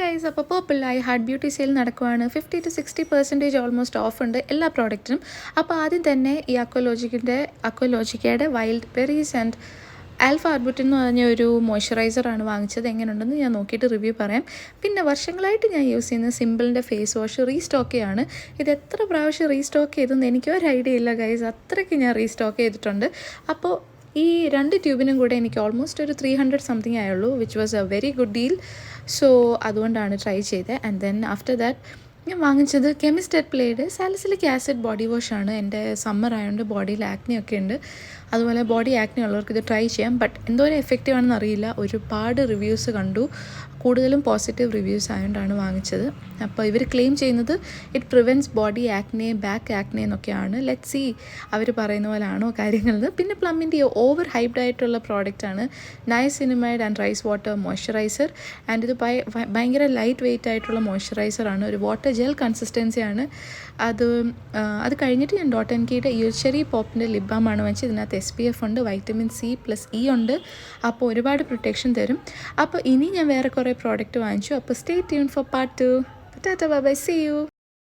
Guys, അപ്പോൾ പേർപ്പിളായി heart beauty sale നടക്കുവാണ്. 50-60% almost of ഉണ്ട് എല്ലാ പ്രോഡക്റ്റിനും. അപ്പോൾ ആദ്യം തന്നെ ഈ അക്വലോജിക്കയുടെ wild berries and alpha arbutin എന്ന് പറഞ്ഞ ഒരു മോയ്സ്ചറൈസറാണ് വാങ്ങിച്ചത്. എങ്ങനെയുണ്ടെന്ന് ഞാൻ നോക്കിയിട്ട് റിവ്യൂ പറയാം. പിന്നെ വർഷങ്ങളായിട്ട് ഞാൻ യൂസ് ചെയ്യുന്ന സിമ്പിളിൻ്റെ ഫേസ് വാഷ് റീസ്റ്റോക്കെയാണ്. ഇത് എത്ര പ്രാവശ്യം റീസ്റ്റോക്ക് ചെയ്തെന്ന് എനിക്കൊരു ഐഡിയ ഇല്ല ഗൈസ്, അത്രയ്ക്ക് ഞാൻ റീസ്റ്റോക്ക് ചെയ്തിട്ടുണ്ട്. അപ്പോൾ ഈ 2 ട്യൂബിനും കൂടെ എനിക്ക് ഓൾമോസ്റ്റ് ഒരു 300 സംതിങ് ആയുള്ളൂ, which was a very good deal. So അതുകൊണ്ടാണ് ട്രൈ ചെയ്തത്. ആൻഡ് ദെൻ ആഫ്റ്റർ ദാറ്റ് ഞാൻ വാങ്ങിച്ചത് കെമിസ്റ്റ് അറ്റ് പ്ലേയുടെ സാലിസിലിക് ആസിഡ് ബോഡി വാഷാണ്. എൻ്റെ സമ്മർ ആയതുകൊണ്ട് ബോഡിയിൽ ആക്നെയൊക്കെ ഉണ്ട്. അതുപോലെ ബോഡി ആക്നെ ഉള്ളവർക്ക് ഇത് ട്രൈ ചെയ്യാം. ബട്ട് എന്തോരം എഫക്റ്റീവ് ആണെന്ന് അറിയില്ല. ഒരുപാട് റിവ്യൂസ് കണ്ടു, കൂടുതലും പോസിറ്റീവ് റിവ്യൂസ് ആയതുകൊണ്ടാണ് വാങ്ങിച്ചത്. അപ്പോൾ ഇവർ ക്ലെയിം ചെയ്യുന്നത് it prevents body acne, back acne എന്നൊക്കെയാണ്. ലെറ്റ് സി അവർ പറയുന്ന പോലെയാണോ കാര്യങ്ങൾ. പിന്നെ പ്ലമ്മിൻ്റെ ഓവർ ഹൈപ്ഡ് ആയിട്ടുള്ള പ്രോഡക്റ്റാണ് niacinamide and rice water moisturiser. And ഇത് ഭയങ്കര ലൈറ്റ് വെയ്റ്റ് ആയിട്ടുള്ള മോയ്സ്ചറൈസറാണ്. ഒരു വാട്ടർ ജെൽ കൺസിസ്റ്റൻസിയാണ്. അത് കഴിഞ്ഞിട്ട് ഞാൻ ഡോട്ട് ആൻഡ് കീയുടെ യുഷറി പോപ്പിൻ്റെ ലിപ് ബാമാണ് വാങ്ങിച്ചത്. ഇതിനകത്ത് SPF ഉണ്ട്, വൈറ്റമിൻ C+E ഉണ്ട്. അപ്പോൾ ഒരുപാട് പ്രൊട്ടക്ഷൻ തരും. അപ്പോൾ ഇനി ഞാൻ വേറെ കുറേ പ്രോഡക്റ്റ് വാങ്ങിച്ചു. അപ്പോൾ stay tune for part 2. Tata bye bye, see U.